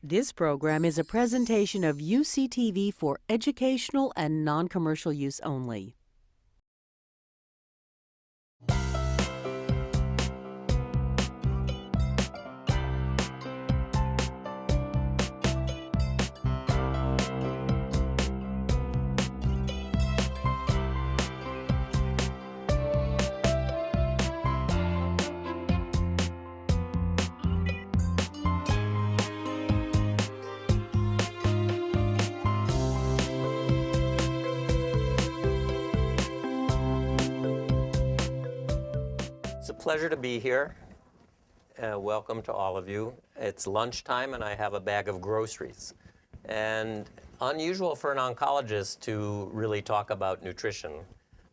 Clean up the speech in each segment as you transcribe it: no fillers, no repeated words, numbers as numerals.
This program is a presentation of UCTV for educational and non-commercial use only. It's a pleasure to be here. Welcome to all of you. It's lunchtime and I have a bag of groceries. And unusual for an oncologist to really talk about nutrition.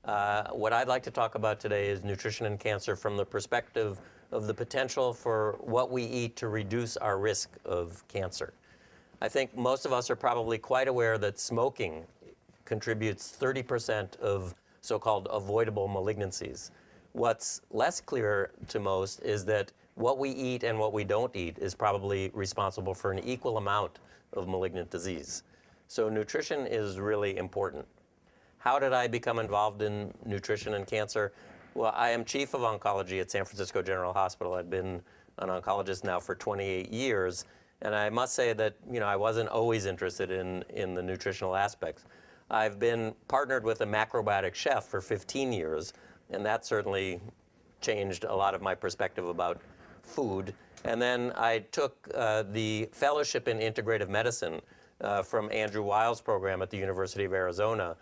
What I'd like to talk about today is nutrition and cancer from the perspective of the potential for what we eat to reduce our risk of cancer. I think most of us are probably quite aware that smoking contributes 30% of so-called avoidable malignancies. What's less clear to most is that what we eat and what we don't eat is probably responsible for an equal amount of malignant disease. So nutrition is really important. How did I become involved in nutrition and cancer? Well, I am chief of oncology at San Francisco General Hospital. I've been an oncologist now for 28 years. And I must say that, I wasn't always interested in the nutritional aspects. I've been partnered with a macrobiotic chef for 15 years. And that certainly changed a lot of my perspective about food. And then I took the fellowship in integrative medicine from Andrew Weil's program at the University of Arizona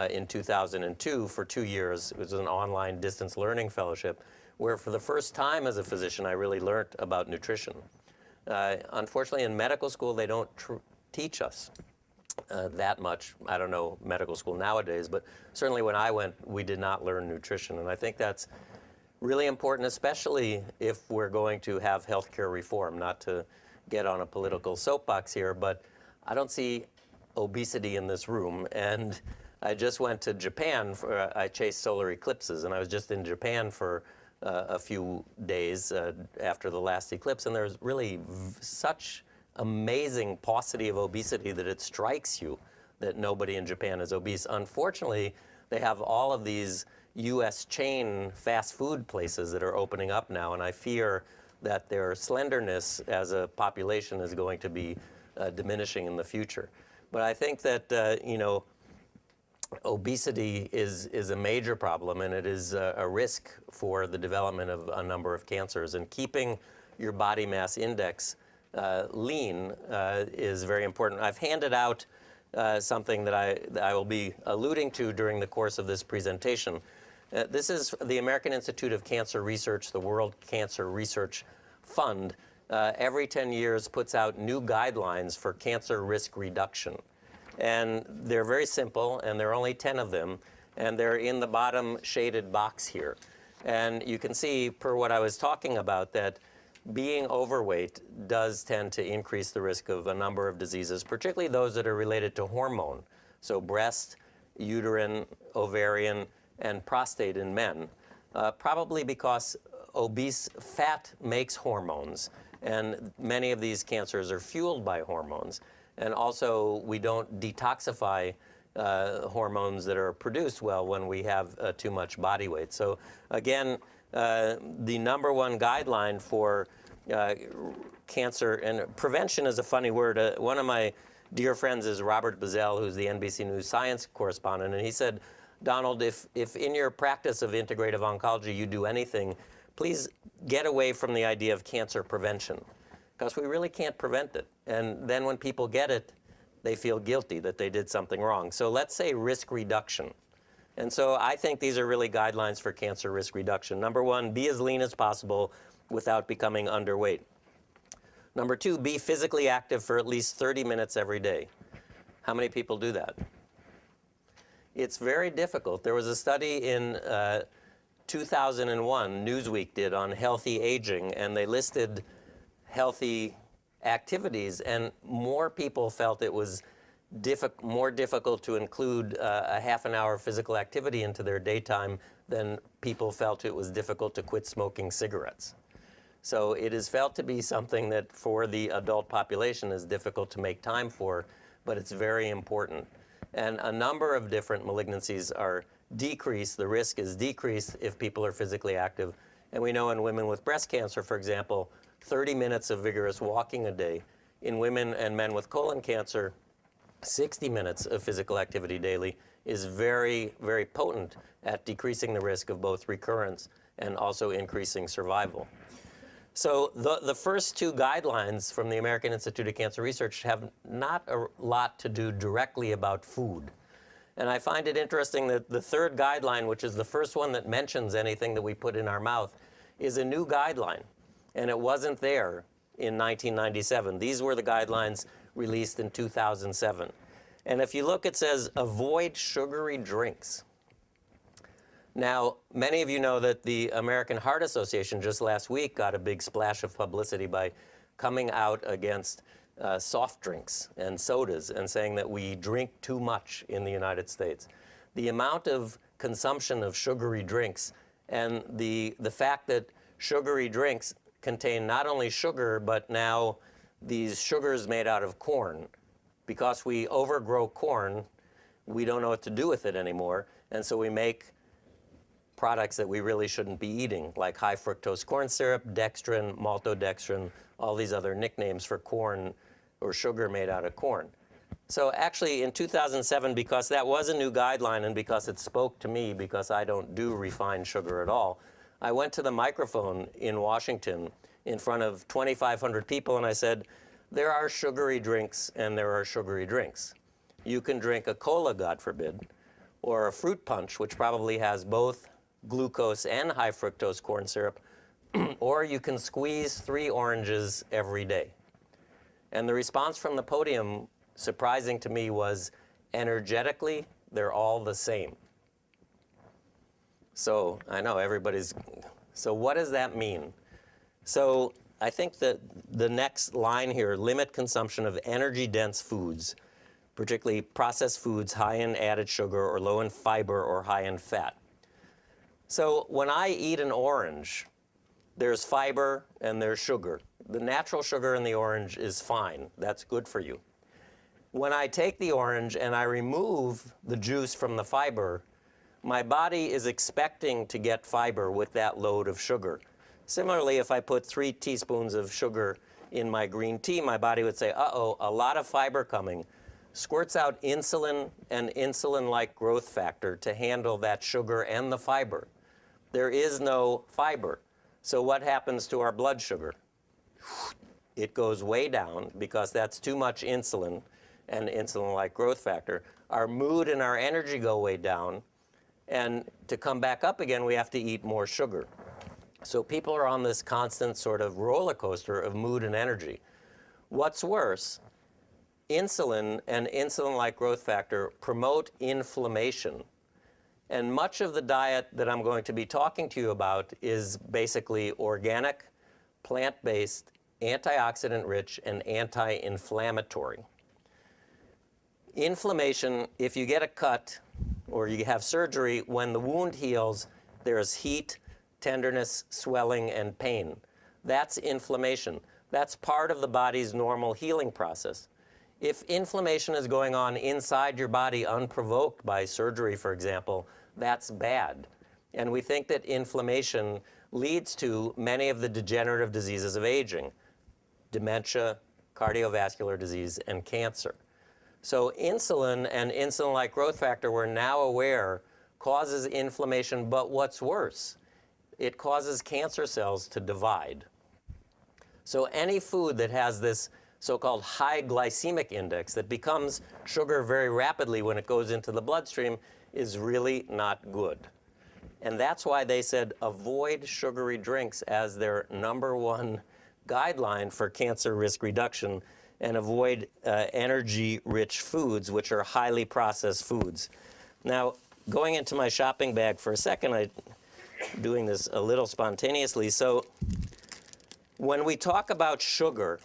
in 2002 for 2 years. It was an online distance learning fellowship where for the first time as a physician I really learned about nutrition. Unfortunately, in medical school, they don't teach us that much. I don't know medical school nowadays, but certainly when I went, we did not learn nutrition. And I think that's really important, especially if we're going to have healthcare reform. Not to get on a political soapbox here, but I don't see obesity in this room. And I just went to Japan. I chase solar eclipses, and I was just in Japan for a few days after the last eclipse, and there's really such amazing paucity of obesity that it strikes you that nobody in Japan is obese. Unfortunately, they have all of these U.S. chain fast food places that are opening up now, and I fear that their slenderness as a population is going to be diminishing in the future. But I think that, obesity is a major problem, and it is a risk for the development of a number of cancers. And keeping your body mass index lean is very important. I've handed out something that I will be alluding to during the course of this presentation. This is the American Institute of Cancer Research, the World Cancer Research Fund. Every 10 years puts out new guidelines for cancer risk reduction. And they're very simple, and there are only 10 of them, and they're in the bottom shaded box here. And you can see, per what I was talking about, that being overweight does tend to increase the risk of a number of diseases, particularly those that are related to hormone. So breast, uterine, ovarian, and prostate in men. Probably because obese fat makes hormones, and many of these cancers are fueled by hormones. And also, we don't detoxify hormones that are produced well when we have too much body weight. So again, the number one guideline for cancer, and prevention is a funny word. One of my dear friends is Robert Bazell, who's the NBC News science correspondent, and he said, Donald, if in your practice of integrative oncology you do anything, please get away from the idea of cancer prevention, because we really can't prevent it. And then when people get it, they feel guilty that they did something wrong. So let's say risk reduction. And so I think these are really guidelines for cancer risk reduction. Number one, be as lean as possible without becoming underweight. Number two, be physically active for at least 30 minutes every day. How many people do that? It's very difficult. There was a study in 2001, Newsweek did, on healthy aging, and they listed healthy activities, and more people felt it was more difficult to include a half an hour physical activity into their daytime than people felt it was difficult to quit smoking cigarettes. So it is felt to be something that for the adult population is difficult to make time for, but it's very important. And a number of different malignancies are decreased, the risk is decreased if people are physically active. And we know in women with breast cancer, for example, 30 minutes of vigorous walking a day. In women and men with colon cancer, 60 minutes of physical activity daily is very, very potent at decreasing the risk of both recurrence and also increasing survival. So the first two guidelines from the American Institute of Cancer Research have not a lot to do directly about food. And I find it interesting that the third guideline, which is the first one that mentions anything that we put in our mouth, is a new guideline. And it wasn't there in 1997. These were the guidelines released in 2007. And if you look, it says, avoid sugary drinks. Now, many of you know that the American Heart Association just last week got a big splash of publicity by coming out against soft drinks and sodas and saying that we drink too much in the United States. The amount of consumption of sugary drinks and the fact that sugary drinks contain not only sugar, but now these sugars made out of corn. Because we overgrow corn, we don't know what to do with it anymore, and so we make products that we really shouldn't be eating, like high fructose corn syrup, dextrin, maltodextrin, all these other nicknames for corn or sugar made out of corn. So actually in 2007, because that was a new guideline and because it spoke to me, because I don't do refined sugar at all, I went to the microphone in Washington in front of 2,500 people and I said, there are sugary drinks and there are sugary drinks. You can drink a cola, God forbid, or a fruit punch, which probably has both glucose and high fructose corn syrup, or you can squeeze 3 oranges every day. And the response from the podium, surprising to me, was energetically, they're all the same. So I know everybody's, so what does that mean? So I think that the next line here, limit consumption of energy-dense foods, particularly processed foods high in added sugar or low in fiber or high in fat. So when I eat an orange, there's fiber and there's sugar. The natural sugar in the orange is fine. That's good for you. When I take the orange and I remove the juice from the fiber, my body is expecting to get fiber with that load of sugar. Similarly, if I put 3 teaspoons of sugar in my green tea, my body would say, uh-oh, a lot of fiber coming. Squirts out insulin and insulin-like growth factor to handle that sugar and the fiber. There is no fiber. So what happens to our blood sugar? It goes way down because that's too much insulin and insulin-like growth factor. Our mood and our energy go way down. And to come back up again, we have to eat more sugar. So people are on this constant sort of roller coaster of mood and energy. What's worse, insulin and insulin-like growth factor promote inflammation. And much of the diet that I'm going to be talking to you about is basically organic, plant-based, antioxidant-rich, and anti-inflammatory. Inflammation, if you get a cut or you have surgery, when the wound heals, there's heat, tenderness, swelling, and pain. That's inflammation. That's part of the body's normal healing process. If inflammation is going on inside your body unprovoked by surgery, for example, that's bad. And we think that inflammation leads to many of the degenerative diseases of aging, dementia, cardiovascular disease, and cancer. So insulin and insulin-like growth factor, we're now aware, causes inflammation, but what's worse, it causes cancer cells to divide. So any food that has this so-called high glycemic index that becomes sugar very rapidly when it goes into the bloodstream is really not good. And that's why they said avoid sugary drinks as their #1 guideline for cancer risk reduction, and avoid energy-rich foods, which are highly processed foods. Now, going into my shopping bag for a second, I'm doing this a little spontaneously. So when we talk about sugar,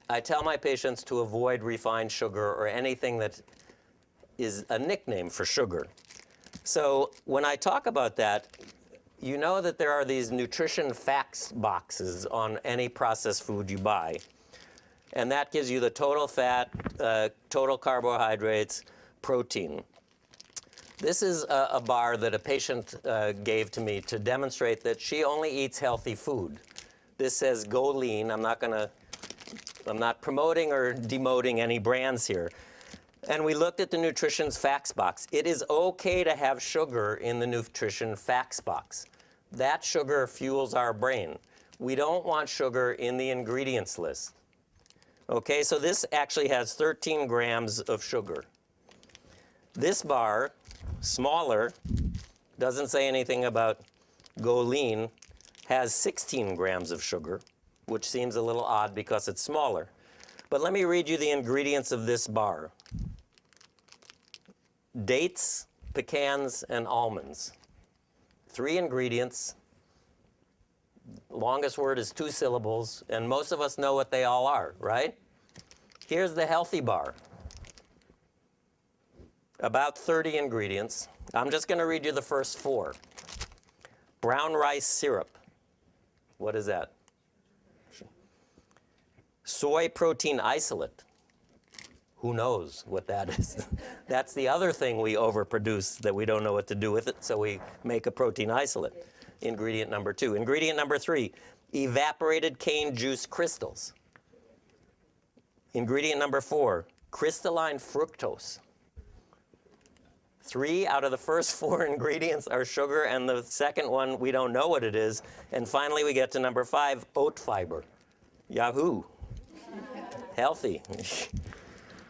I tell my patients to avoid refined sugar or anything that is a nickname for sugar. So when I talk about that, you know that there are these nutrition facts boxes on any processed food you buy. And that gives you the total fat, total carbohydrates, protein. This is a bar that a patient gave to me to demonstrate that she only eats healthy food. This says Go Lean. I'm not promoting or demoting any brands here. And we looked at the nutrition facts box. It is okay to have sugar in the nutrition facts box. That sugar fuels our brain. We don't want sugar in the ingredients list. Okay, so this actually has 13 grams of sugar. This bar, smaller, doesn't say anything about Go Lean, has 16 grams of sugar, which seems a little odd because it's smaller. But let me read you the ingredients of this bar. Dates, pecans, and almonds. 3 ingredients. Longest word is 2 syllables, and most of us know what they all are, right? Here's the healthy bar. About 30 ingredients. I'm just going to read you the first 4. Brown rice syrup. What is that? Soy protein isolate. Who knows what that is? That's the other thing we overproduce that we don't know what to do with it, so we make a protein isolate. Ingredient number 2. Ingredient number 3, evaporated cane juice crystals. Ingredient number 4, crystalline fructose. 3 out of the first 4 ingredients are sugar, and the second one, we don't know what it is. And finally, we get to number 5, oat fiber. Yahoo! Healthy.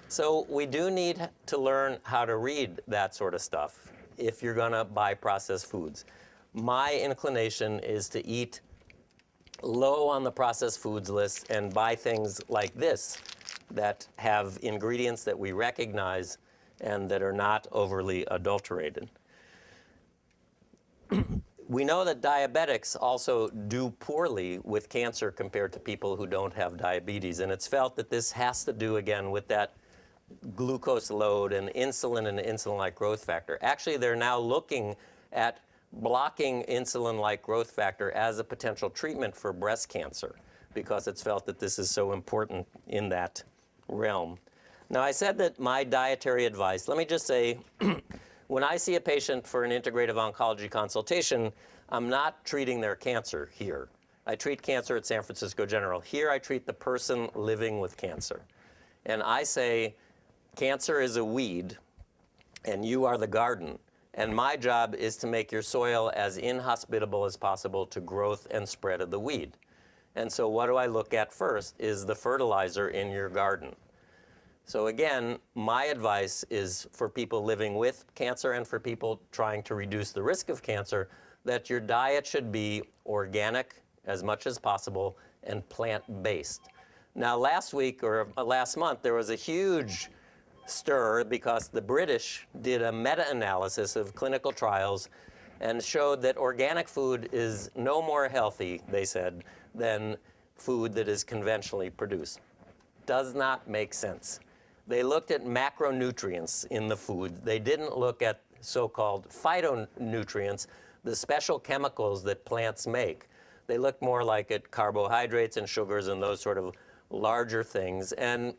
So we do need to learn how to read that sort of stuff if you're going to buy processed foods. My inclination is to eat low on the processed foods list and buy things like this that have ingredients that we recognize and that are not overly adulterated. We know that diabetics also do poorly with cancer compared to people who don't have diabetes, and it's felt that this has to do, again, with that glucose load and insulin-like growth factor. Actually, they're now looking at blocking insulin-like growth factor as a potential treatment for breast cancer because it's felt that this is so important in that realm. Now, I said that my dietary advice, let me just say, when I see a patient for an integrative oncology consultation, I'm not treating their cancer here. I treat cancer at San Francisco General. Here, I treat the person living with cancer. And I say, cancer is a weed, and you are the garden. And my job is to make your soil as inhospitable as possible to growth and spread of the weed. And so what do I look at first is the fertilizer in your garden. So again, my advice is for people living with cancer and for people trying to reduce the risk of cancer that your diet should be organic as much as possible and plant-based. Now, last week or last month, there was a huge stir because the British did a meta-analysis of clinical trials and showed that organic food is no more healthy, they said, than food that is conventionally produced. Does not make sense. They looked at macronutrients in the food. They didn't look at so-called phytonutrients, the special chemicals that plants make. They looked more like at carbohydrates and sugars and those sort of larger things. And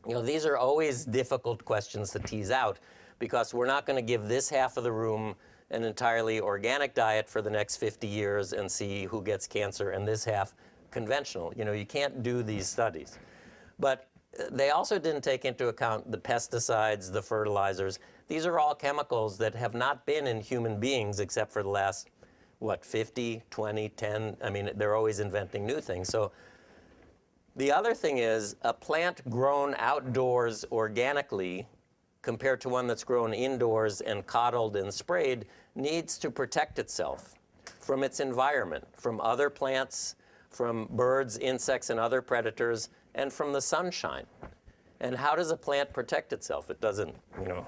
you know, these are always difficult questions to tease out because we're not going to give this half of the room an entirely organic diet for the next 50 years and see who gets cancer and this half conventional. You know, you can't do these studies. But they also didn't take into account the pesticides, the fertilizers. These are all chemicals that have not been in human beings except for the last, what, 50, 20, 10? I mean, they're always inventing new things. So the other thing is a plant grown outdoors organically compared to one that's grown indoors and coddled and sprayed needs to protect itself from its environment, from other plants, from birds, insects, and other predators, and from the sunshine. And how does a plant protect itself? It doesn't, you know,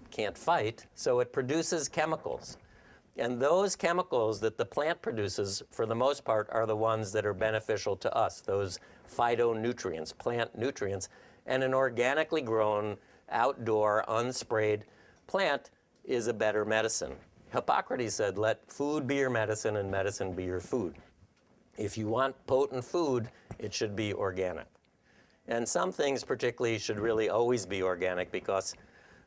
can't fight, so it produces chemicals. And those chemicals that the plant produces, for the most part, are the ones that are beneficial to us, those phytonutrients, plant nutrients. And an organically grown, outdoor, unsprayed plant is a better medicine. Hippocrates said, let food be your medicine and medicine be your food. If you want potent food, it should be organic. And some things particularly should really always be organic because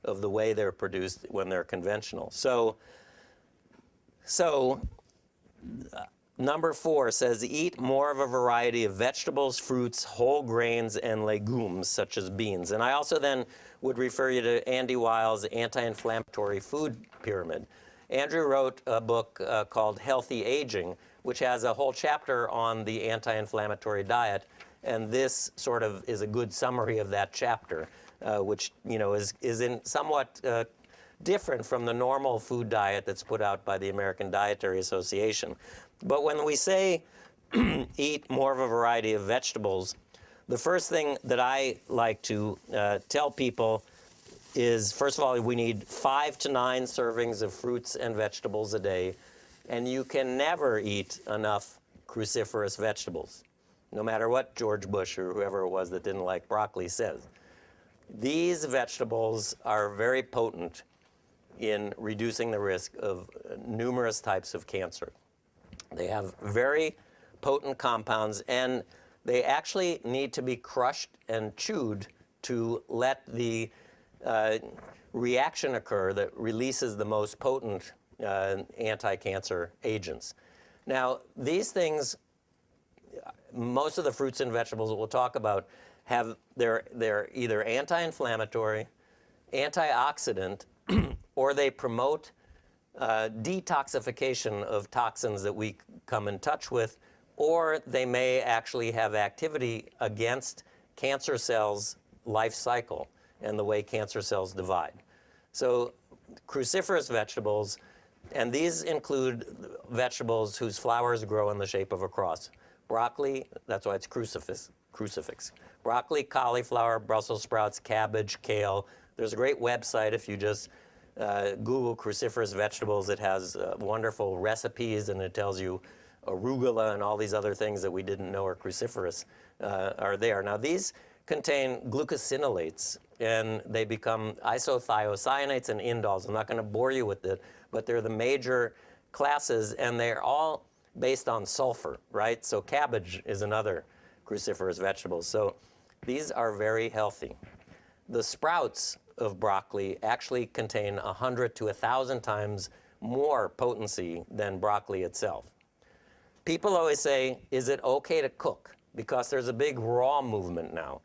of the way they're produced when they're conventional. So number 4 says eat more of a variety of vegetables, fruits, whole grains, and legumes such as beans. And I also then would refer you to Andy Weil's anti-inflammatory food pyramid. Andrew wrote a book called Healthy Aging, which has a whole chapter on the anti-inflammatory diet. And this sort of is a good summary of that chapter, which is in somewhat different from the normal food diet that's put out by the American Dietary Association. But when we say eat more of a variety of vegetables, the first thing that I like to tell people is, first of all, we need 5 to 9 servings of fruits and vegetables a day, and you can never eat enough cruciferous vegetables, no matter what George Bush or whoever it was that didn't like broccoli says. These vegetables are very potent in reducing the risk of numerous types of cancer. They have very potent compounds, and they actually need to be crushed and chewed to let the reaction occur that releases the most potent anti-cancer agents. Now, these things, most of the fruits and vegetables that we'll talk about, they're either anti-inflammatory, antioxidant, or they promote detoxification of toxins that we come in touch with, or they may actually have activity against cancer cells' life cycle and the way cancer cells divide. So cruciferous vegetables, and these include vegetables whose flowers grow in the shape of a cross. Broccoli, that's why it's crucifix. Broccoli, cauliflower, Brussels sprouts, cabbage, kale. There's a great website if you just Google cruciferous vegetables. It has wonderful recipes, and it tells you arugula and all these other things that we didn't know are cruciferous are there. Now, these contain glucosinolates, and they become isothiocyanates and indols. I'm not going to bore you with it, but they're the major classes, and they're all based on sulfur, right? So cabbage is another cruciferous vegetable. So these are very healthy. The sprouts of broccoli actually contain 100 to 1,000 times more potency than broccoli itself. People always say, is it okay to cook? Because there's a big raw movement now.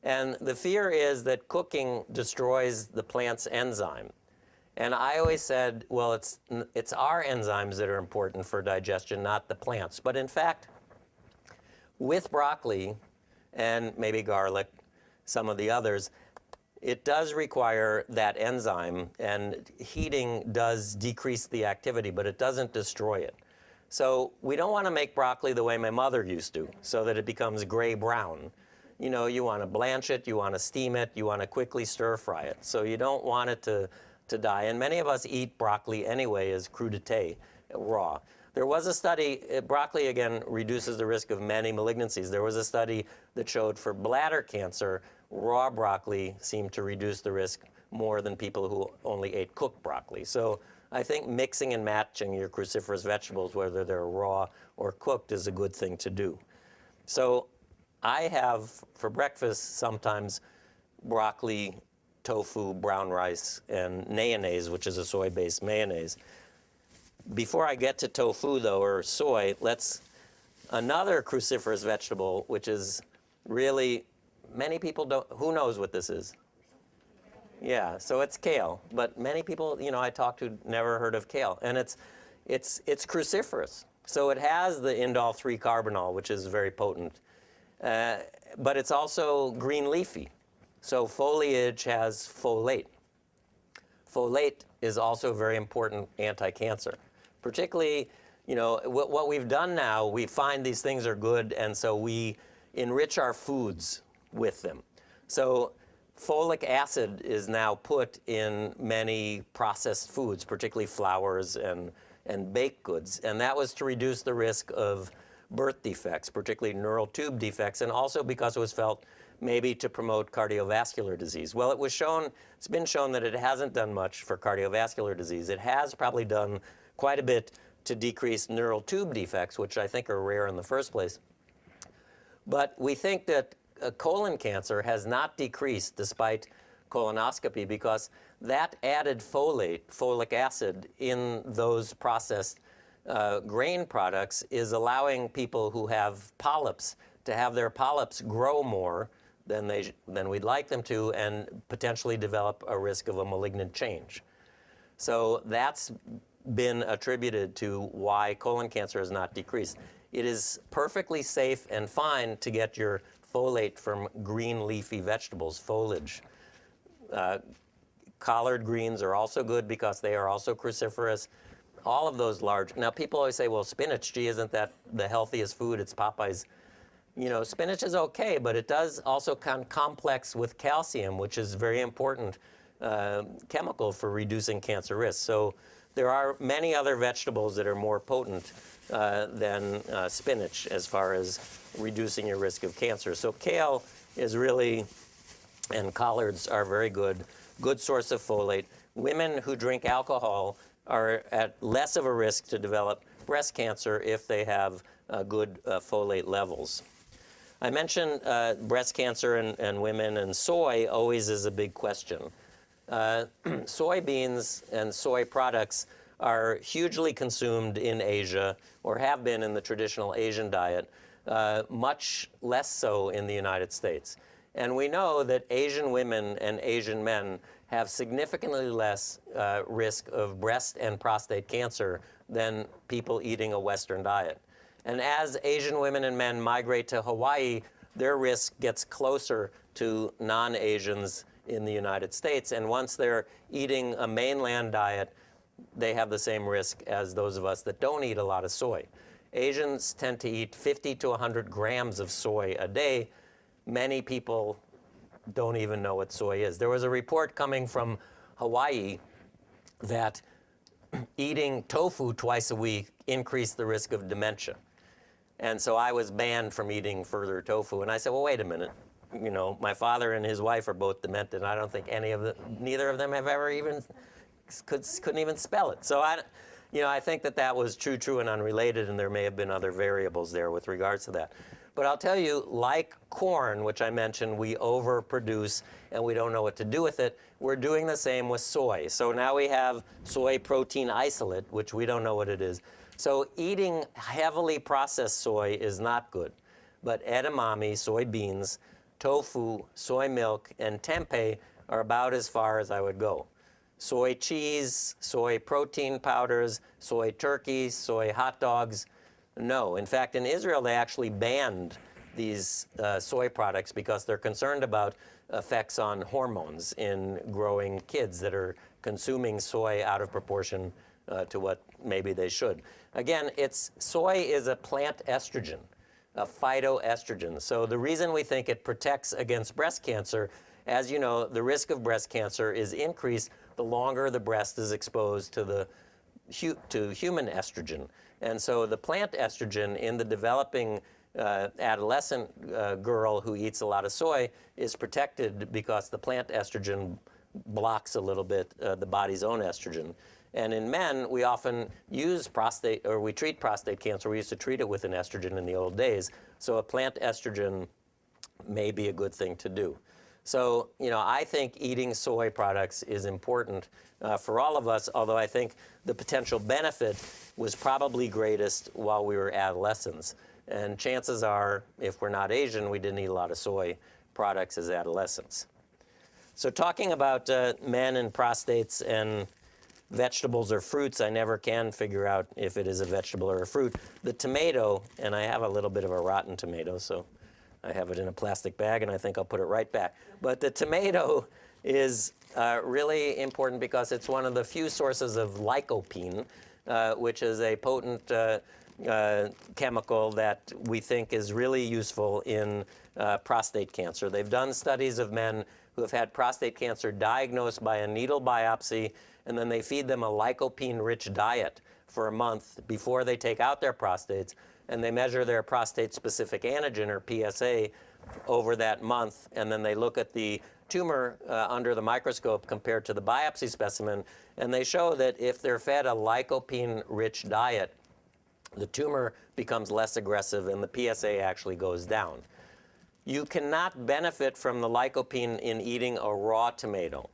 And the fear is that cooking destroys the plant's enzyme. And I always said, well, it's our enzymes that are important for digestion, not the plants. But in fact, with broccoli and maybe garlic, some of the others, it does require that enzyme, and heating does decrease the activity, but it doesn't destroy it. So we don't want to make broccoli the way my mother used to, so that it becomes gray-brown. You know, you want to blanch it, you want to steam it, you want to quickly stir-fry it. So you don't want it to die. And many of us eat broccoli anyway as crudité, raw. There was a study, broccoli again reduces the risk of many malignancies. There was a study that showed for bladder cancer, raw broccoli seemed to reduce the risk more than people who only ate cooked broccoli. So I think mixing and matching your cruciferous vegetables, whether they're raw or cooked, is a good thing to do. So I have for breakfast sometimes broccoli, tofu, brown rice, and mayonnaise, which is a soy-based mayonnaise. Before I get to tofu, though, or soy, another cruciferous vegetable, which is really, many people don't, who knows what this is? Yeah, so it's kale, but many people, I talked to never heard of kale, and it's cruciferous. So it has the indole 3-carbinol, which is very potent, but it's also green leafy. So foliage has folate. Folate is also very important anti-cancer. Particularly, what we've done now, we find these things are good, and so we enrich our foods with them. So folic acid is now put in many processed foods, particularly flours and baked goods, and that was to reduce the risk of birth defects, particularly neural tube defects, and also because it was felt maybe to promote cardiovascular disease. Well, it's been shown that it hasn't done much for cardiovascular disease. It has probably done quite a bit to decrease neural tube defects, which I think are rare in the first place. But we think that colon cancer has not decreased despite colonoscopy because that added folic acid in those processed grain products is allowing people who have polyps to have their polyps grow more than we'd like them to and potentially develop a risk of a malignant change. So that's been attributed to why colon cancer has not decreased. It is perfectly safe and fine to get your folate from green leafy vegetables, foliage. Collard greens are also good because they are also cruciferous. All of those large, now people always say, well, spinach, gee, isn't that the healthiest food? It's Popeye's. You know, spinach is okay, but it does also complex with calcium, which is very important chemical for reducing cancer risk. So there are many other vegetables that are more potent than spinach as far as reducing your risk of cancer. So kale is really, and collards are very good source of folate. Women who drink alcohol are at less of a risk to develop breast cancer if they have good folate levels. I mentioned breast cancer and women, and soy always is a big question. Soybeans and soy products are hugely consumed in Asia, or have been in the traditional Asian diet, much less so in the United States. And we know that Asian women and Asian men have significantly less risk of breast and prostate cancer than people eating a Western diet. And as Asian women and men migrate to Hawaii, their risk gets closer to non-Asians in the United States. And once they're eating a mainland diet, they have the same risk as those of us that don't eat a lot of soy. Asians tend to eat 50 to 100 grams of soy a day. Many people don't even know what soy is. There was a report coming from Hawaii that eating tofu twice a week increased the risk of dementia. And so I was banned from eating further tofu. And I said, well, wait a minute. You know, my father and his wife are both demented. I don't think neither of them have ever even, couldn't even spell it. So I think that was true and unrelated, and there may have been other variables there with regards to that. But I'll tell you, like corn, which I mentioned, we overproduce and we don't know what to do with it. We're doing the same with soy. So now we have soy protein isolate, which we don't know what it is. So eating heavily processed soy is not good. But edamame, soybeans, tofu, soy milk, and tempeh are about as far as I would go. Soy cheese, soy protein powders, soy turkeys, soy hot dogs, no. In fact, in Israel, they actually banned these soy products because they're concerned about effects on hormones in growing kids that are consuming soy out of proportion to what maybe they should. Again, soy is a plant estrogen, a phytoestrogen. So the reason we think it protects against breast cancer, as you know, the risk of breast cancer is increased the longer the breast is exposed to human estrogen. And so the plant estrogen in the developing adolescent girl who eats a lot of soy is protected because the plant estrogen blocks a little bit the body's own estrogen. And in men, we often use we treat prostate cancer. We used to treat it with an estrogen in the old days. So a plant estrogen may be a good thing to do. So, I think eating soy products is important for all of us, although I think the potential benefit was probably greatest while we were adolescents. And chances are, if we're not Asian, we didn't eat a lot of soy products as adolescents. So talking about men and prostates and vegetables or fruits, I never can figure out if it is a vegetable or a fruit. The tomato, and I have a little bit of a rotten tomato, so I have it in a plastic bag, and I think I'll put it right back. But the tomato is really important because it's one of the few sources of lycopene, which is a potent chemical that we think is really useful in prostate cancer. They've done studies of men who have had prostate cancer diagnosed by a needle biopsy, and then they feed them a lycopene-rich diet for a month before they take out their prostates, and they measure their prostate-specific antigen, or PSA, over that month, and then they look at the tumor under the microscope compared to the biopsy specimen, and they show that if they're fed a lycopene-rich diet, the tumor becomes less aggressive and the PSA actually goes down. You cannot benefit from the lycopene in eating a raw tomato.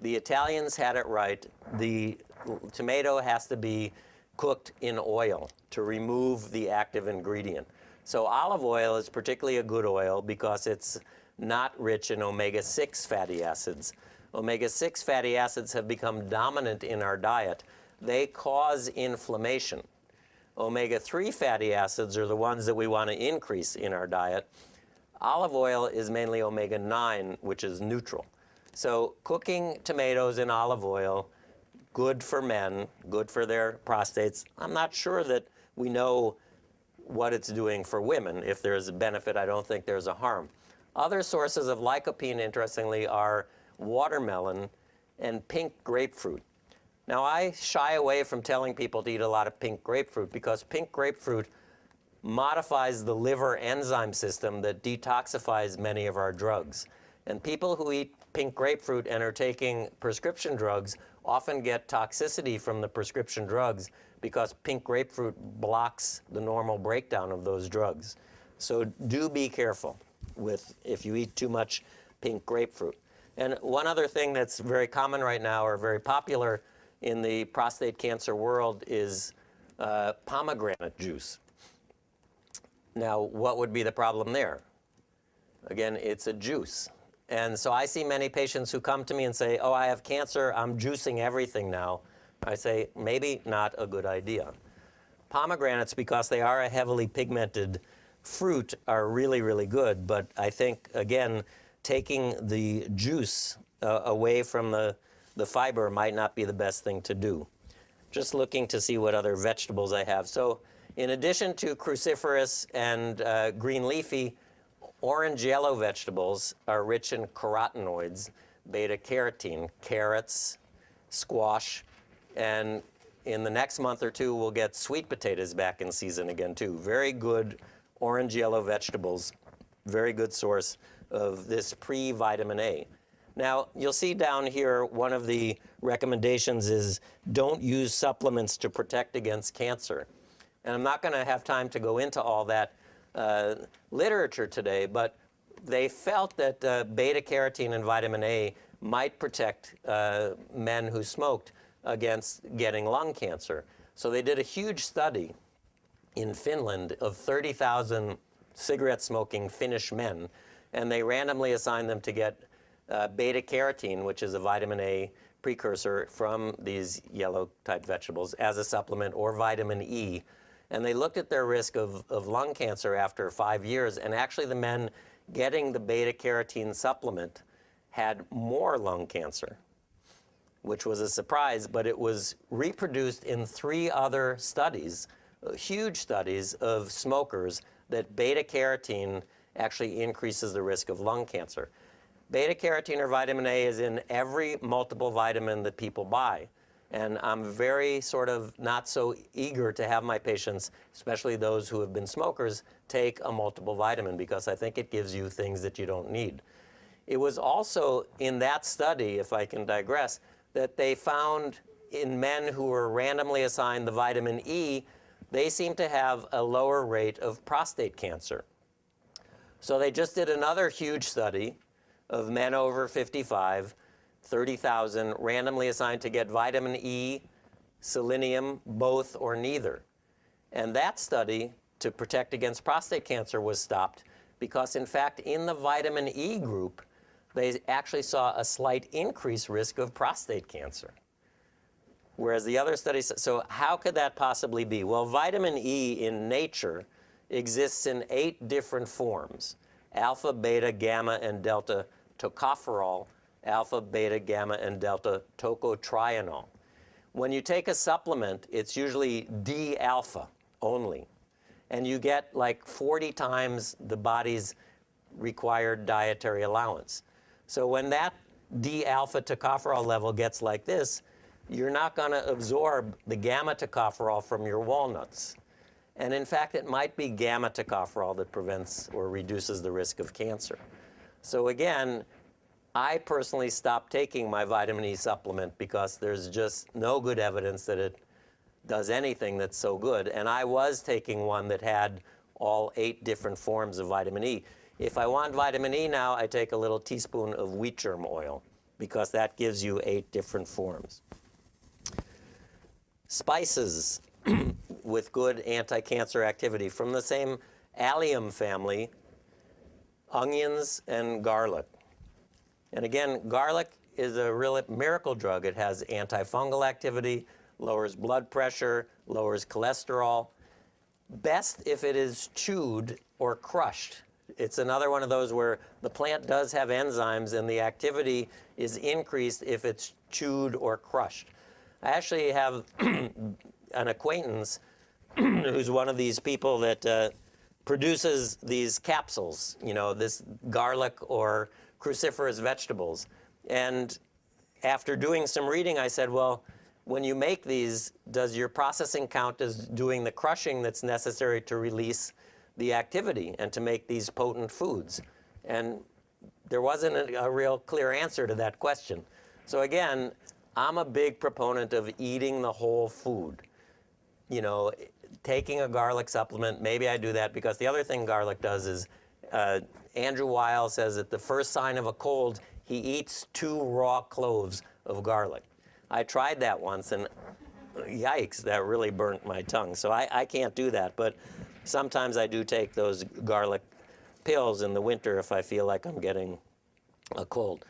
The Italians had it right. The tomato has to be cooked in oil to remove the active ingredient. So olive oil is particularly a good oil because it's not rich in omega-6 fatty acids. Omega-6 fatty acids have become dominant in our diet. They cause inflammation. Omega-3 fatty acids are the ones that we want to increase in our diet. Olive oil is mainly omega-9, which is neutral. So cooking tomatoes in olive oil, good for men, good for their prostates. I'm not sure that we know what it's doing for women. If there's a benefit, I don't think there's a harm. Other sources of lycopene, interestingly, are watermelon and pink grapefruit. Now, I shy away from telling people to eat a lot of pink grapefruit because pink grapefruit modifies the liver enzyme system that detoxifies many of our drugs. And people who eat pink grapefruit and are taking prescription drugs often get toxicity from the prescription drugs because pink grapefruit blocks the normal breakdown of those drugs. So do be careful with if you eat too much pink grapefruit. And one other thing that's very common right now or very popular in the prostate cancer world is pomegranate juice. Now, what would be the problem there? Again, it's a juice. And so I see many patients who come to me and say, oh, I have cancer, I'm juicing everything now. I say, maybe not a good idea. Pomegranates, because they are a heavily pigmented fruit, are really, really good. But I think, again, taking the juice away from the fiber might not be the best thing to do. Just looking to see what other vegetables I have. So in addition to cruciferous and green leafy, orange yellow vegetables are rich in carotenoids, beta-carotene, carrots, squash, and in the next month or two we'll get sweet potatoes back in season again too. Very good orange yellow vegetables, very good source of this pre-vitamin A. Now, you'll see down here one of the recommendations is don't use supplements to protect against cancer. And I'm not going to have time to go into all that literature today, but they felt that beta-carotene and vitamin A might protect men who smoked against getting lung cancer. So they did a huge study in Finland of 30,000 cigarette-smoking Finnish men, and they randomly assigned them to get beta-carotene, which is a vitamin A precursor from these yellow-type vegetables, as a supplement, or vitamin E. And they looked at their risk of lung cancer after 5 years, and actually the men getting the beta-carotene supplement had more lung cancer, which was a surprise, but it was reproduced in 3 other studies, huge studies of smokers, that beta-carotene actually increases the risk of lung cancer. Beta-carotene or vitamin A is in every multiple vitamin that people buy. And I'm very sort of not so eager to have my patients, especially those who have been smokers, take a multiple vitamin because I think it gives you things that you don't need. It was also in that study, if I can digress, that they found in men who were randomly assigned the vitamin E, they seem to have a lower rate of prostate cancer. So they just did another huge study of men over 55, 30,000 randomly assigned to get vitamin E, selenium, both or neither. And that study to protect against prostate cancer was stopped because, in fact, in the vitamin E group, they actually saw a slight increased risk of prostate cancer. Whereas the other studies, so how could that possibly be? Well, vitamin E in nature exists in 8 different forms: alpha, beta, gamma, and delta tocopherol, alpha, beta, gamma, and delta tocotrienol. When you take a supplement, it's usually D-alpha only, and you get like 40 times the body's required dietary allowance. So when that D-alpha tocopherol level gets like this, you're not going to absorb the gamma tocopherol from your walnuts. And in fact, it might be gamma tocopherol that prevents or reduces the risk of cancer. So again, I personally stopped taking my vitamin E supplement because there's just no good evidence that it does anything that's so good. And I was taking one that had all 8 different forms of vitamin E. If I want vitamin E now, I take a little teaspoon of wheat germ oil because that gives you 8 different forms. Spices with good anti-cancer activity from the same allium family, onions and garlic. And again, garlic is a real miracle drug. It has antifungal activity, lowers blood pressure, lowers cholesterol. Best if it is chewed or crushed. It's another one of those where the plant does have enzymes and the activity is increased if it's chewed or crushed. I actually have an acquaintance who's one of these people that produces these capsules, you know, this garlic or cruciferous vegetables. And after doing some reading, I said, well, when you make these, does your processing count as doing the crushing that's necessary to release the activity and to make these potent foods? And there wasn't a real clear answer to that question. So again, I'm a big proponent of eating the whole food. You know, taking a garlic supplement, maybe I do that because the other thing garlic does is, Andrew Weil says that the first sign of a cold, he eats 2 raw cloves of garlic. I tried that once and yikes, that really burnt my tongue. So I can't do that, but sometimes I do take those garlic pills in the winter if I feel like I'm getting a cold.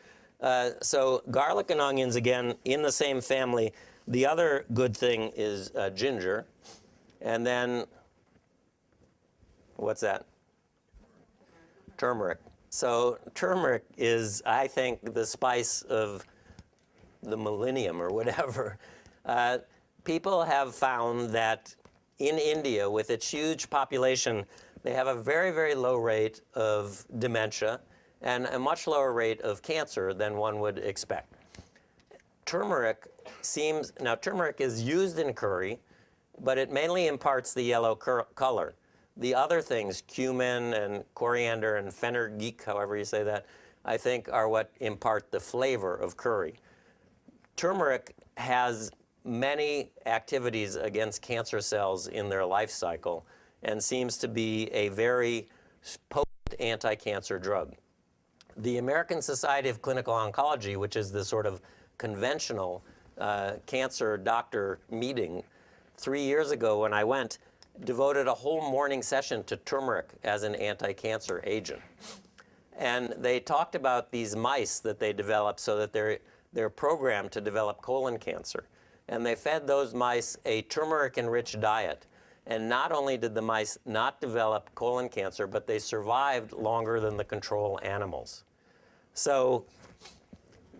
So garlic and onions, again, in the same family. The other good thing is ginger. And then, what's that? Turmeric. So turmeric is, I think, the spice of the millennium or whatever. People have found that in India, with its huge population, they have a very, very low rate of dementia and a much lower rate of cancer than one would expect. Turmeric is used in curry, but it mainly imparts the yellow color. The other things, cumin and coriander and fenugreek, however you say that, I think are what impart the flavor of curry. Turmeric has many activities against cancer cells in their life cycle and seems to be a very potent anti-cancer drug. The American Society of Clinical Oncology, which is the sort of conventional cancer doctor meeting, 3 years ago when I went, devoted a whole morning session to turmeric as an anti-cancer agent. And they talked about these mice that they developed so that they're programmed to develop colon cancer. And they fed those mice a turmeric-enriched diet. And not only did the mice not develop colon cancer, but they survived longer than the control animals. So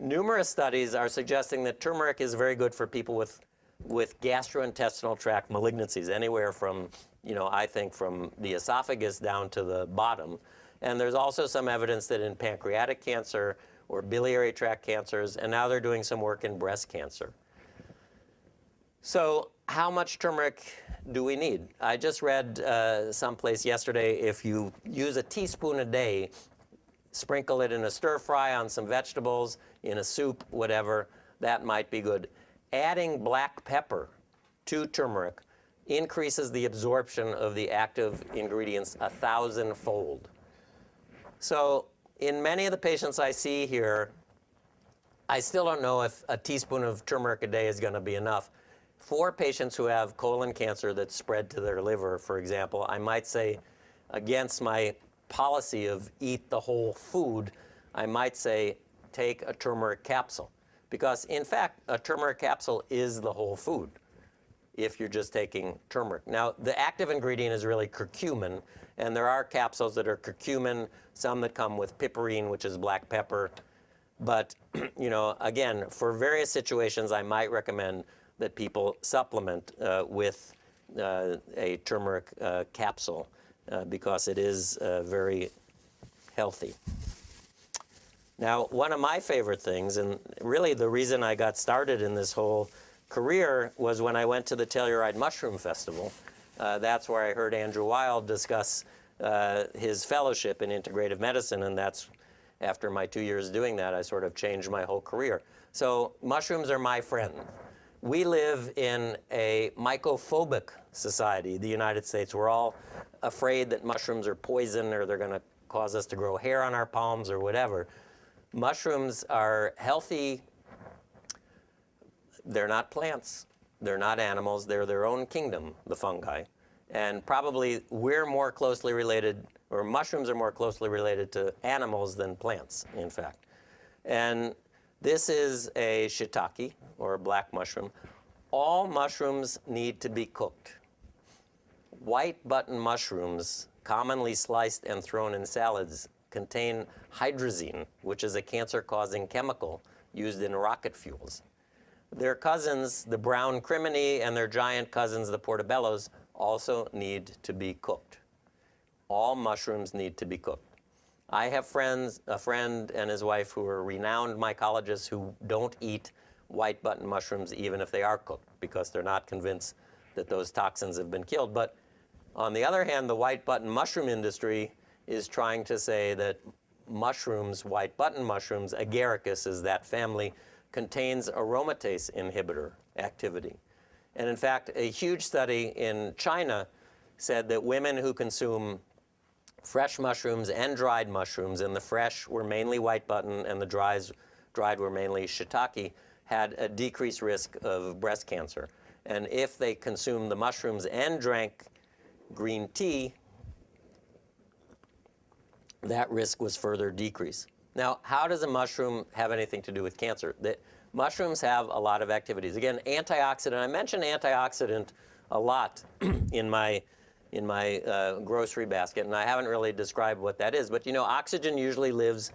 numerous studies are suggesting that turmeric is very good for people with gastrointestinal tract malignancies, anywhere from, I think from the esophagus down to the bottom. And there's also some evidence that in pancreatic cancer or biliary tract cancers, and now they're doing some work in breast cancer. So how much turmeric do we need? I just read someplace yesterday, if you use a teaspoon a day, sprinkle it in a stir fry on some vegetables, in a soup, whatever, that might be good. Adding black pepper to turmeric increases the absorption of the active ingredients 1,000-fold. So in many of the patients I see here, I still don't know if a teaspoon of turmeric a day is going to be enough. For patients who have colon cancer that's spread to their liver, for example, I might say, against my policy of eat the whole food, I might say take a turmeric capsule. Because in fact, a turmeric capsule is the whole food if you're just taking turmeric. Now, the active ingredient is really curcumin, and there are capsules that are curcumin, some that come with piperine, which is black pepper. But, again, for various situations, I might recommend that people supplement with a turmeric capsule because it is very healthy. Now, one of my favorite things, and really the reason I got started in this whole career, was when I went to the Telluride Mushroom Festival. That's where I heard Andrew Weil discuss his fellowship in integrative medicine, and that's after my 2 years doing that, I sort of changed my whole career. So mushrooms are my friend. We live in a mycophobic society, the United States. We're all afraid that mushrooms are poison or they're going to cause us to grow hair on our palms or whatever. Mushrooms are healthy. They're not plants. They're not animals. They're their own kingdom, the fungi. And probably we're more closely related, or mushrooms are more closely related to animals than plants, in fact. And this is a shiitake, or a black mushroom. All mushrooms need to be cooked. White button mushrooms, commonly sliced and thrown in salads, contain hydrazine, which is a cancer-causing chemical used in rocket fuels. Their cousins, the brown crimini, and their giant cousins, the portobellos, also need to be cooked. All mushrooms need to be cooked. I have a friend and his wife who are renowned mycologists who don't eat white button mushrooms even if they are cooked because they're not convinced that those toxins have been killed. But on the other hand, the white button mushroom industry is trying to say that mushrooms, white button mushrooms, agaricus is that family, contains aromatase inhibitor activity. And in fact, a huge study in China said that women who consume fresh mushrooms and dried mushrooms, and the fresh were mainly white button and the dried were mainly shiitake, had a decreased risk of breast cancer. And if they consumed the mushrooms and drank green tea, that risk was further decreased. Now, how does a mushroom have anything to do with cancer? Mushrooms have a lot of activities. Again, antioxidant. I mention antioxidant a lot in my grocery basket, and I haven't really described what that is. But you know, oxygen usually lives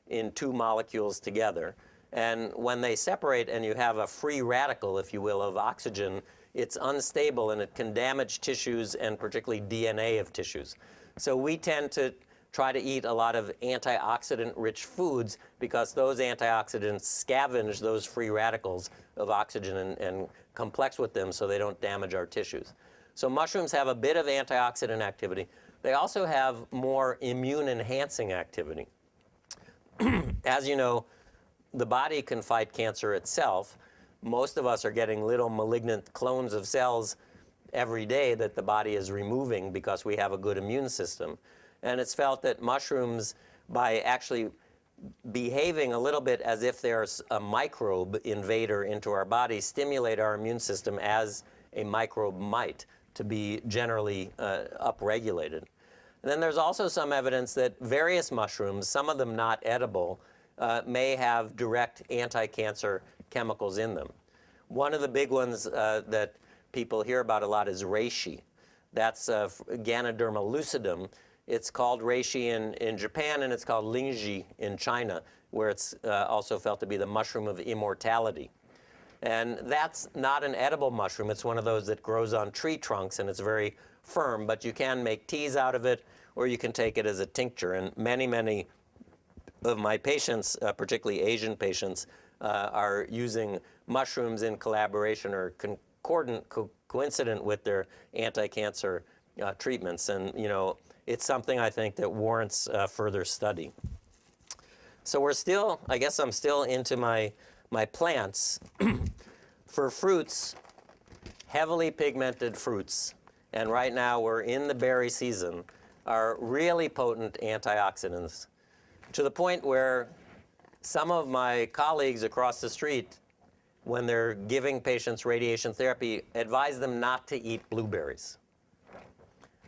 in two molecules together. And when they separate and you have a free radical, if you will, of oxygen, it's unstable and it can damage tissues and particularly DNA of tissues. So we tend to try to eat a lot of antioxidant-rich foods because those antioxidants scavenge those free radicals of oxygen and complex with them so they don't damage our tissues. So mushrooms have a bit of antioxidant activity. They also have more immune-enhancing activity. As you know, the body can fight cancer itself. Most of us are getting little malignant clones of cells every day that the body is removing because we have a good immune system. And it's felt that mushrooms, by actually behaving a little bit as if there's a microbe invader into our body, stimulate our immune system as a microbe might to be generally upregulated. And then there's also some evidence that various mushrooms, some of them not edible, may have direct anti-cancer chemicals in them. One of the big ones that people hear about a lot is reishi. That's Ganoderma lucidum. It's called reishi in Japan, and it's called lingzhi in China, where it's also felt to be the mushroom of immortality. And that's not an edible mushroom. It's one of those that grows on tree trunks, and it's very firm, but you can make teas out of it, or you can take it as a tincture. And many, many of my patients, particularly Asian patients, are using mushrooms in collaboration or coincident with their anti-cancer treatments. And, you know, it's something I think that warrants further study. So we're still, I guess I'm still into my plants. For fruits, heavily pigmented fruits, and right now we're in the berry season, are really potent antioxidants, to the point where some of my colleagues across the street, when they're giving patients radiation therapy, advise them not to eat blueberries.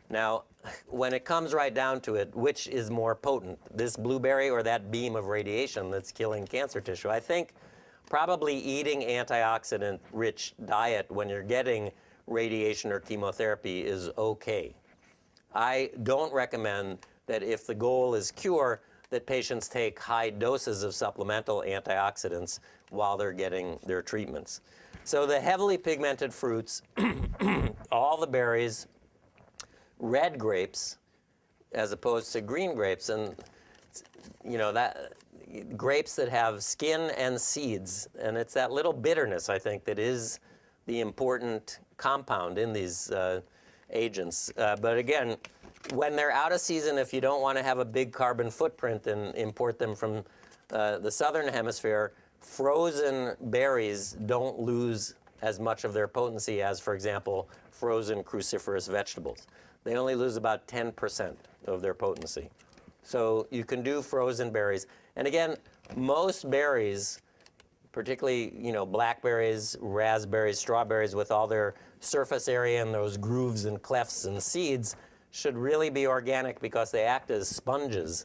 Now, when it comes right down to it, which is more potent, this blueberry or that beam of radiation that's killing cancer tissue? I think probably eating antioxidant-rich diet when you're getting radiation or chemotherapy is okay. I don't recommend that if the goal is cure, that patients take high doses of supplemental antioxidants while they're getting their treatments. So the heavily pigmented fruits, all the berries, red grapes as opposed to green grapes, and you know, that grapes that have skin and seeds, and it's that little bitterness, I think, that is the important compound in these agents. But again, when they're out of season, if you don't want to have a big carbon footprint and import them from the southern hemisphere, frozen berries don't lose as much of their potency as, for example, frozen cruciferous vegetables. They only lose about 10% of their potency. So you can do frozen berries. And again, most berries, particularly, blackberries, raspberries, strawberries, with all their surface area and those grooves and clefts and seeds, should really be organic because they act as sponges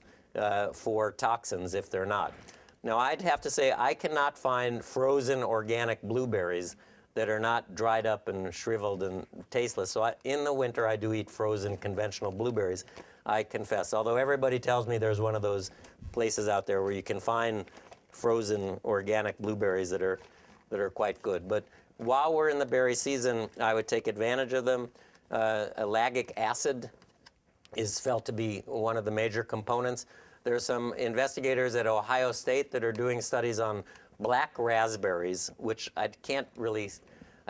for toxins if they're not. Now, I'd have to say I cannot find frozen organic blueberries that are not dried up and shriveled and tasteless. So in the winter, I do eat frozen conventional blueberries, I confess. Although everybody tells me there's one of those places out there where you can find frozen organic blueberries that are quite good. But while we're in the berry season, I would take advantage of them. Ellagic acid is felt to be one of the major components. There are some investigators at Ohio State that are doing studies on black raspberries, which I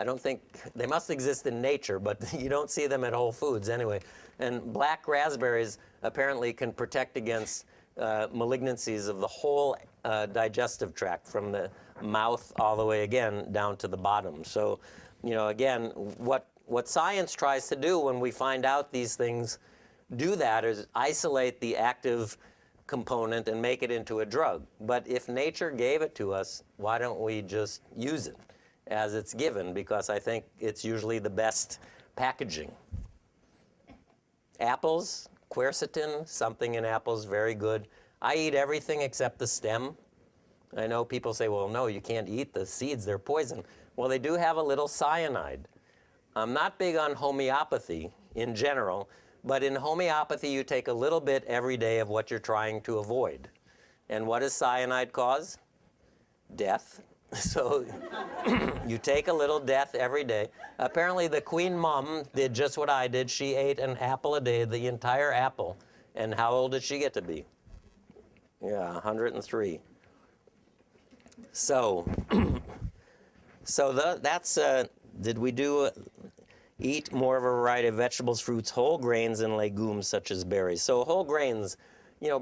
don't think, they must exist in nature, but you don't see them at Whole Foods anyway. And black raspberries apparently can protect against malignancies of the whole digestive tract, from the mouth all the way, again, down to the bottom. So, again, what science tries to do when we find out these things do that is isolate the active component and make it into a drug. But if nature gave it to us, why don't we just use it as it's given? Because I think it's usually the best packaging. Apples, quercetin, something in apples, very good. I eat everything except the stem. I know people say, well, no, you can't eat the seeds, they're poison. Well, they do have a little cyanide. I'm not big on homeopathy in general, but in homeopathy, you take a little bit every day of what you're trying to avoid. And what does cyanide cause? Death. So you take a little death every day. Apparently, the Queen Mum did just what I did. She ate an apple a day, the entire apple. And how old did she get to be? Yeah, 103. So, did we do eat more of a variety of vegetables, fruits, whole grains, and legumes such as berries? So whole grains,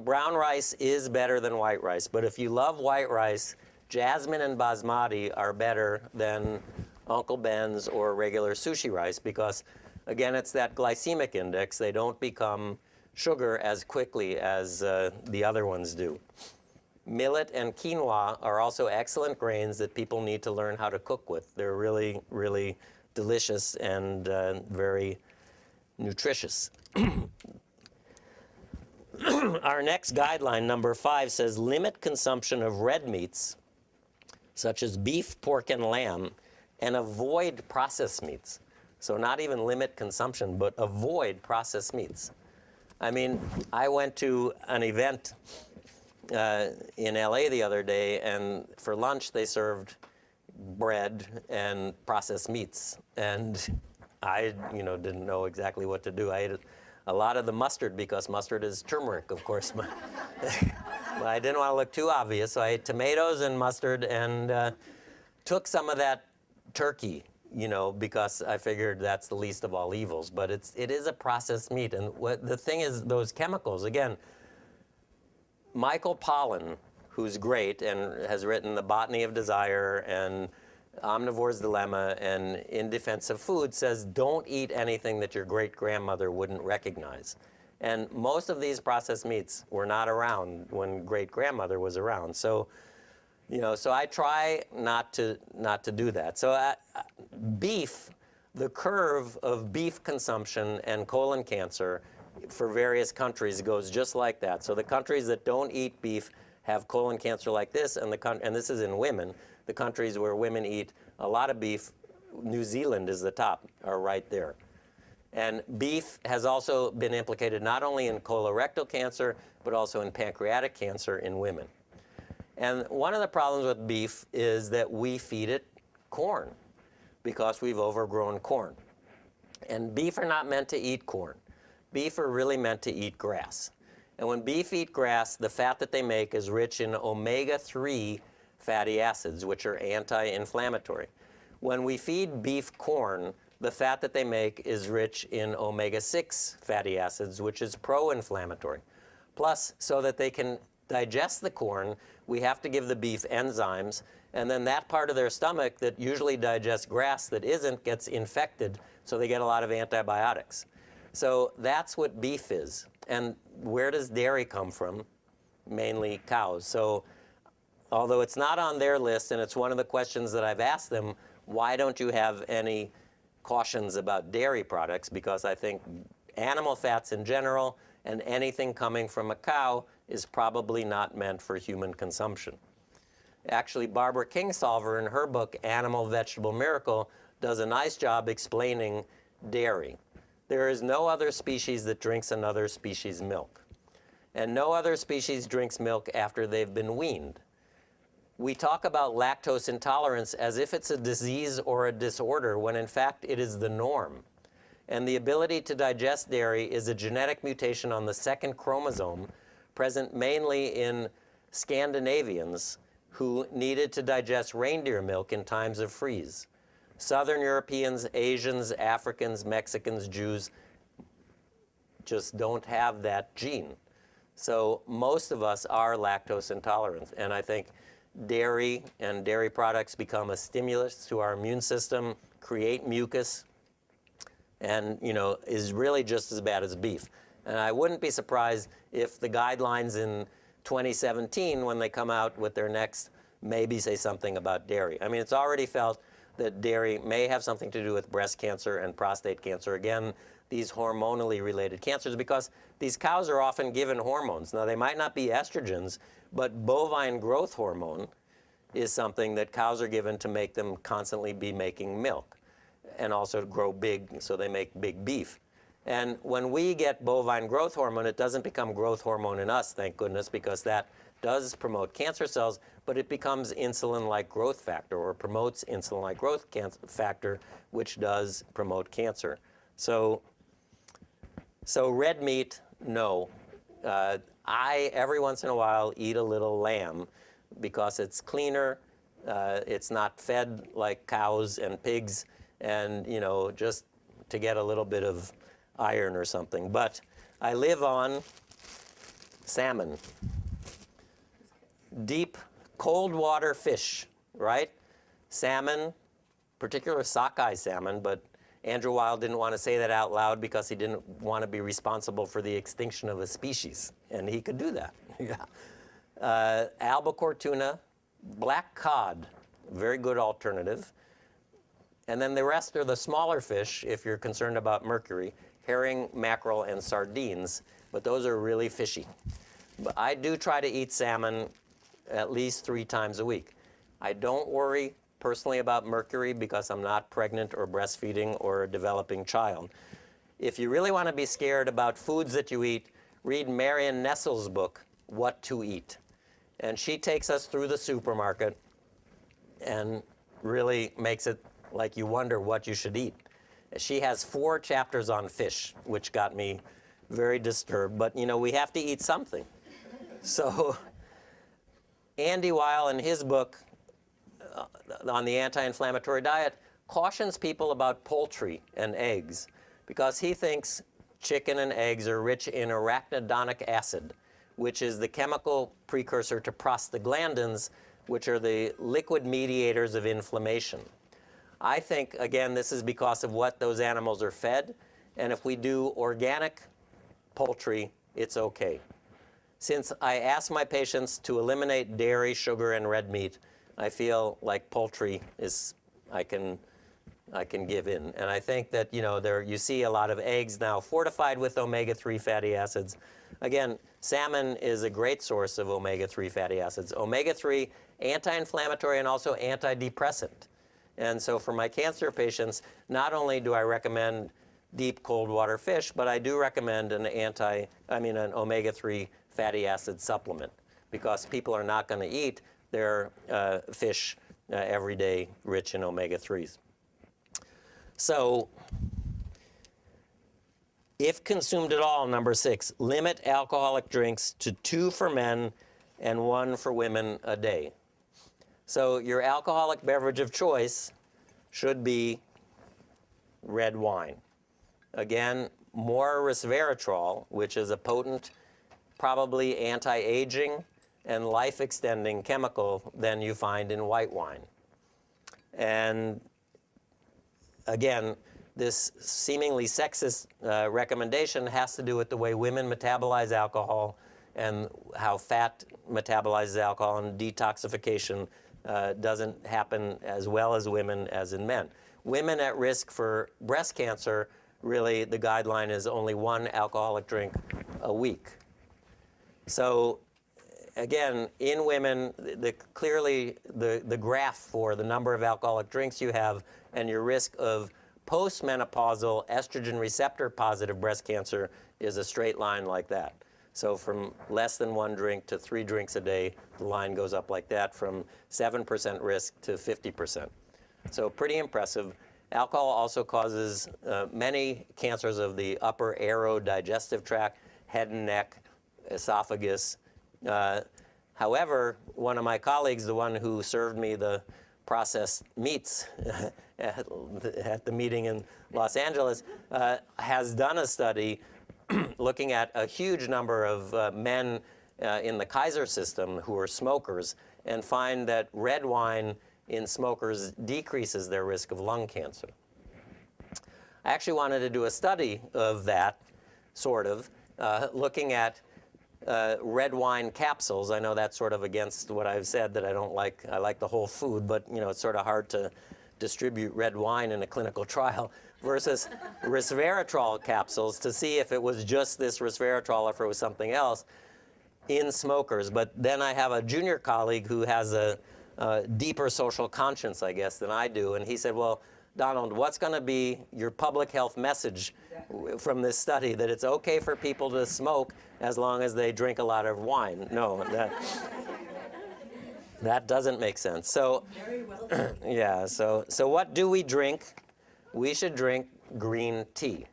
brown rice is better than white rice. But if you love white rice, jasmine and basmati are better than Uncle Ben's or regular sushi rice because, again, it's that glycemic index. They don't become sugar as quickly as the other ones do. Millet and quinoa are also excellent grains that people need to learn how to cook with. They're really, really delicious and very nutritious. Our next guideline, number 5, says limit consumption of red meats, such as beef, pork, and lamb, and avoid processed meats. So not even limit consumption, but avoid processed meats. I mean, I went to an event in LA the other day, and for lunch they served bread and processed meats. And I, didn't know exactly what to do. I ate a lot of the mustard because mustard is turmeric, of course. But I didn't want to look too obvious, so I ate tomatoes and mustard and took some of that turkey, because I figured that's the least of all evils. But it is a processed meat. And the thing is, those chemicals, again, Michael Pollan, who's great and has written The Botany of Desire and Omnivore's Dilemma and In Defense of Food, says don't eat anything that your great-grandmother wouldn't recognize. And most of these processed meats were not around when great-grandmother was around. So, so I try not to do that. So beef, the curve of beef consumption and colon cancer for various countries goes just like that. So the countries that don't eat beef have colon cancer like this, and this is in women. The countries where women eat a lot of beef, New Zealand is the top, are right there. And beef has also been implicated not only in colorectal cancer, but also in pancreatic cancer in women. And one of the problems with beef is that we feed it corn because we've overgrown corn. And beef are not meant to eat corn. Beef are really meant to eat grass. And when beef eat grass, the fat that they make is rich in omega-3 fatty acids, which are anti-inflammatory. When we feed beef corn, the fat that they make is rich in omega-6 fatty acids, which is pro-inflammatory. Plus, so that they can digest the corn, we have to give the beef enzymes, and then that part of their stomach that usually digests grass that isn't gets infected, so they get a lot of antibiotics. So that's what beef is. And where does dairy come from? Mainly cows. So although it's not on their list, and it's one of the questions that I've asked them, why don't you have any cautions about dairy products? Because I think animal fats in general and anything coming from a cow is probably not meant for human consumption. Actually, Barbara Kingsolver, in her book, Animal Vegetable Miracle, does a nice job explaining dairy. There is no other species that drinks another species' milk. And no other species drinks milk after they've been weaned. We talk about lactose intolerance as if it's a disease or a disorder, when in fact it is the norm. And the ability to digest dairy is a genetic mutation on the second chromosome, present mainly in Scandinavians who needed to digest reindeer milk in times of freeze. Southern Europeans, Asians, Africans, Mexicans, Jews just don't have that gene. So most of us are lactose intolerant. And I think dairy and dairy products become a stimulus to our immune system, create mucus, and is really just as bad as beef. And I wouldn't be surprised if the guidelines in 2017, when they come out with their next, maybe say something about dairy. I mean, it's already felt that dairy may have something to do with breast cancer and prostate cancer. Again, these hormonally related cancers, because these cows are often given hormones. Now, they might not be estrogens, but bovine growth hormone is something that cows are given to make them constantly be making milk and also to grow big, so they make big beef. And when we get bovine growth hormone, it doesn't become growth hormone in us, thank goodness, because that does promote cancer cells, but it becomes insulin-like growth factor, or promotes insulin-like growth factor, which does promote cancer. So red meat, no. I, every once in a while, eat a little lamb because it's cleaner, it's not fed like cows and pigs, and just to get a little bit of iron or something. But I live on salmon. Deep, cold water fish, right? Salmon, particular sockeye salmon, but Andrew Weil didn't want to say that out loud because he didn't want to be responsible for the extinction of a species, and he could do that. Yeah. Albacore tuna, black cod, very good alternative. And then the rest are the smaller fish, if you're concerned about mercury, herring, mackerel, and sardines, but those are really fishy. But I do try to eat salmon at least 3 times a week. I don't worry personally about mercury because I'm not pregnant or breastfeeding or a developing child. If you really want to be scared about foods that you eat, read Marion Nessel's book, What to Eat. And she takes us through the supermarket and really makes it like you wonder what you should eat. She has 4 chapters on fish, which got me very disturbed. But, we have to eat something. So Andy Weil, in his book on the anti-inflammatory diet, cautions people about poultry and eggs because he thinks chicken and eggs are rich in arachidonic acid, which is the chemical precursor to prostaglandins, which are the liquid mediators of inflammation. I think, again, this is because of what those animals are fed, and if we do organic poultry, it's okay. Since I ask my patients to eliminate dairy, sugar, and red meat, I feel like poultry is, I can give in. And I think that, you see a lot of eggs now fortified with omega-3 fatty acids. Again, salmon is a great source of omega-3 fatty acids. Omega-3, anti-inflammatory and also antidepressant. And so for my cancer patients, not only do I recommend deep cold water fish, but I do recommend an omega-3 fatty acid supplement because people are not going to eat their fish every day rich in omega-3s. So if consumed at all, number 6, limit alcoholic drinks to 2 for men and 1 for women a day. So your alcoholic beverage of choice should be red wine. Again, more resveratrol, which is a potent, probably anti-aging and life-extending chemical than you find in white wine. And again, this seemingly sexist recommendation has to do with the way women metabolize alcohol and how fat metabolizes alcohol, and detoxification doesn't happen as well as women as in men. Women at risk for breast cancer, really the guideline is only 1 alcoholic drink a week. So again, in women, clearly the graph for the number of alcoholic drinks you have and your risk of postmenopausal estrogen receptor positive breast cancer is a straight line like that. So from less than 1 drink to 3 drinks a day, the line goes up like that, from 7% risk to 50%. So pretty impressive. Alcohol also causes many cancers of the upper aerodigestive tract, head and neck, esophagus. However, one of my colleagues, the one who served me the processed meats at the meeting in Los Angeles, has done a study looking at a huge number of men in the Kaiser system who are smokers, and find that red wine in smokers decreases their risk of lung cancer. I actually wanted to do a study of that, sort of, looking at red wine capsules. I know that's sort of against what I've said, that I don't like. I like the whole food, but it's sort of hard to distribute red wine in a clinical trial, versus resveratrol capsules, to see if it was just this resveratrol or if it was something else in smokers. But then I have a junior colleague who has a deeper social conscience, I guess, than I do, and he said, well, Donald, what's going to be your public health message from this study, that it's okay for people to smoke as long as they drink a lot of wine? No, that doesn't make sense. So, Very well done. yeah, so what do we drink? We should drink green tea.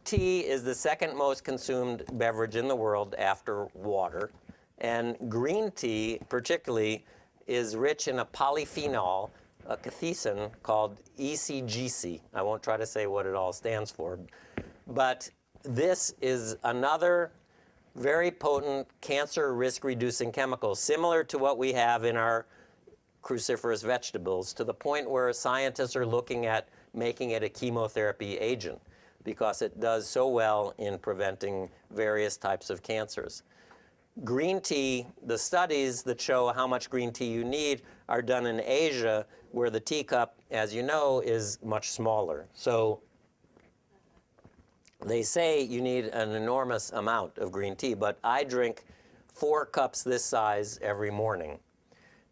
Tea is the second most consumed beverage in the world after water, and green tea particularly is rich in a polyphenol, a catechin called ECGC. I won't try to say what it all stands for, but this is another very potent cancer risk-reducing chemical, similar to what we have in our cruciferous vegetables, to the point where scientists are looking at making it a chemotherapy agent because it does so well in preventing various types of cancers. Green tea, the studies that show how much green tea you need are done in Asia, where the teacup, as you know, is much smaller. So they say you need an enormous amount of green tea, but I drink 4 cups this size every morning.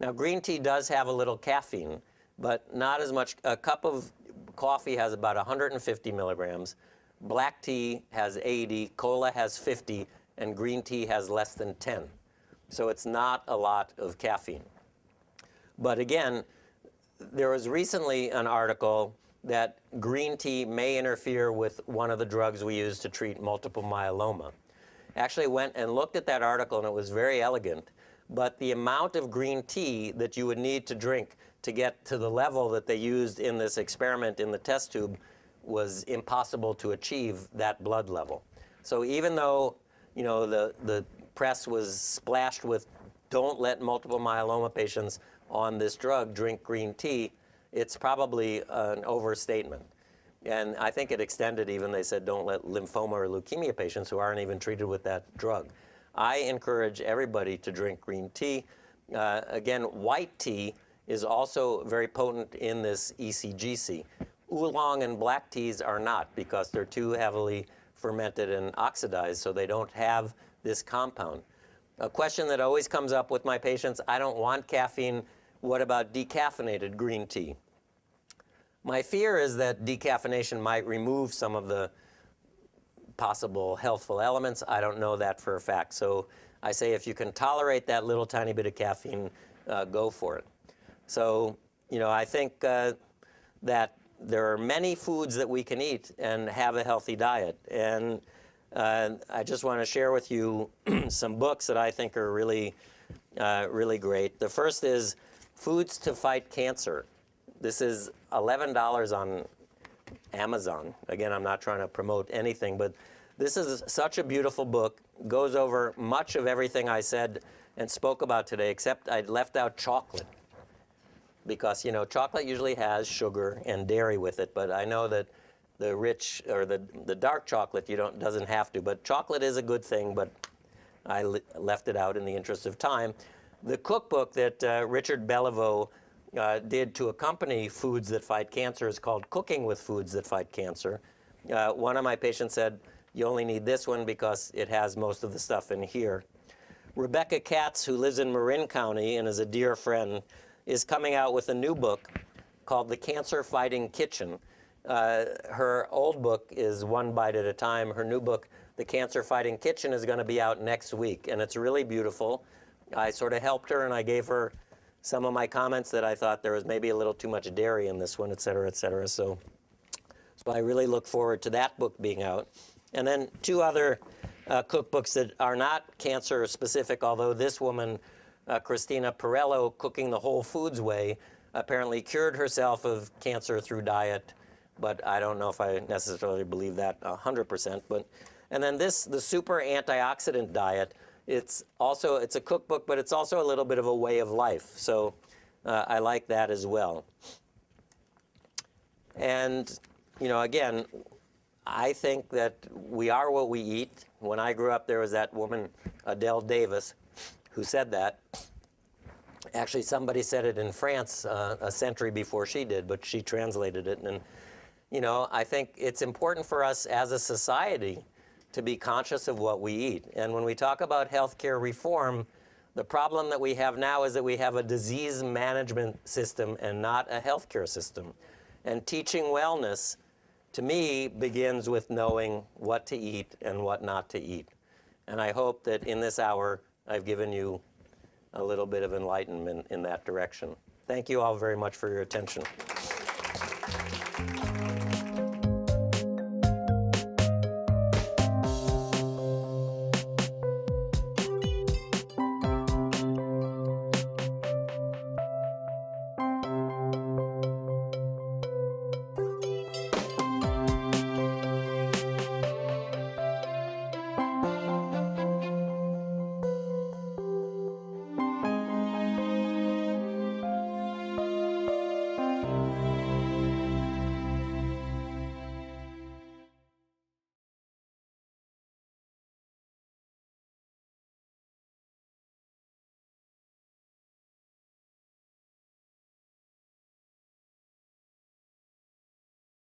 Now, green tea does have a little caffeine, but not as much. A cup of coffee has about 150 milligrams. Black tea has 80, cola has 50, and green tea has less than 10. So it's not a lot of caffeine. But again, there was recently an article that green tea may interfere with one of the drugs we use to treat multiple myeloma. Actually went and looked at that article, and it was very elegant. But the amount of green tea that you would need to drink to get to the level that they used in this experiment in the test tube was impossible to achieve that blood level. So even though the press was splashed with don't let multiple myeloma patients on this drug drink green tea, it's probably an overstatement. And I think it extended even, they said don't let lymphoma or leukemia patients who aren't even treated with that drug. I encourage everybody to drink green tea. Again, white tea is also very potent in this ECGC. Oolong and black teas are not, because they're too heavily fermented and oxidized, so they don't have this compound. A question that always comes up with my patients, I don't want caffeine, what about decaffeinated green tea? My fear is that decaffeination might remove some of the possible healthful elements. I don't know that for a fact. So I say if you can tolerate that little tiny bit of caffeine, go for it. So, I think that there are many foods that we can eat and have a healthy diet. And I just want to share with you some books that I think are really, really great. The first is Foods to Fight Cancer. This is $11 on Amazon. Again, I'm not trying to promote anything, but this is such a beautiful book. Goes over much of everything I said and spoke about today, except I left out chocolate. Because, you know, chocolate usually has sugar and dairy with it, but I know that the rich or the dark chocolate doesn't have to. But chocolate is a good thing, but I left it out in the interest of time. The cookbook that Richard Beliveau did to accompany Foods That Fight Cancer is called Cooking with Foods That Fight Cancer. One of my patients said, you only need this one because it has most of the stuff in here. Rebecca Katz, who lives in Marin County and is a dear friend, is coming out with a new book called The Cancer Fighting Kitchen. Her old book is One Bite at a Time. Her new book, The Cancer Fighting Kitchen, is going to be out next week, and it's really beautiful. I sort of helped her, and I gave her some of my comments that I thought there was maybe a little too much dairy in this one, et cetera, et cetera. So I really look forward to that book being out. And then two other cookbooks that are not cancer specific, although this woman, Christina Perello, Cooking the Whole Foods Way, apparently cured herself of cancer through diet, but I don't know if I necessarily believe that 100%. And then the Super Antioxidant Diet, it's a cookbook, but it's also a little bit of a way of life. So I like that as well. And, you know, again, I think that we are what we eat. When I grew up, there was that woman, Adele Davis, who said that. Actually, somebody said it in France a century before she did, but she translated it. And, you know, I think it's important for us as a society to be conscious of what we eat. And when we talk about healthcare reform, the problem that we have now is that we have a disease management system and not a healthcare system. And teaching wellness, to me, begins with knowing what to eat and what not to eat. And I hope that in this hour, I've given you a little bit of enlightenment in that direction. Thank you all very much for your attention.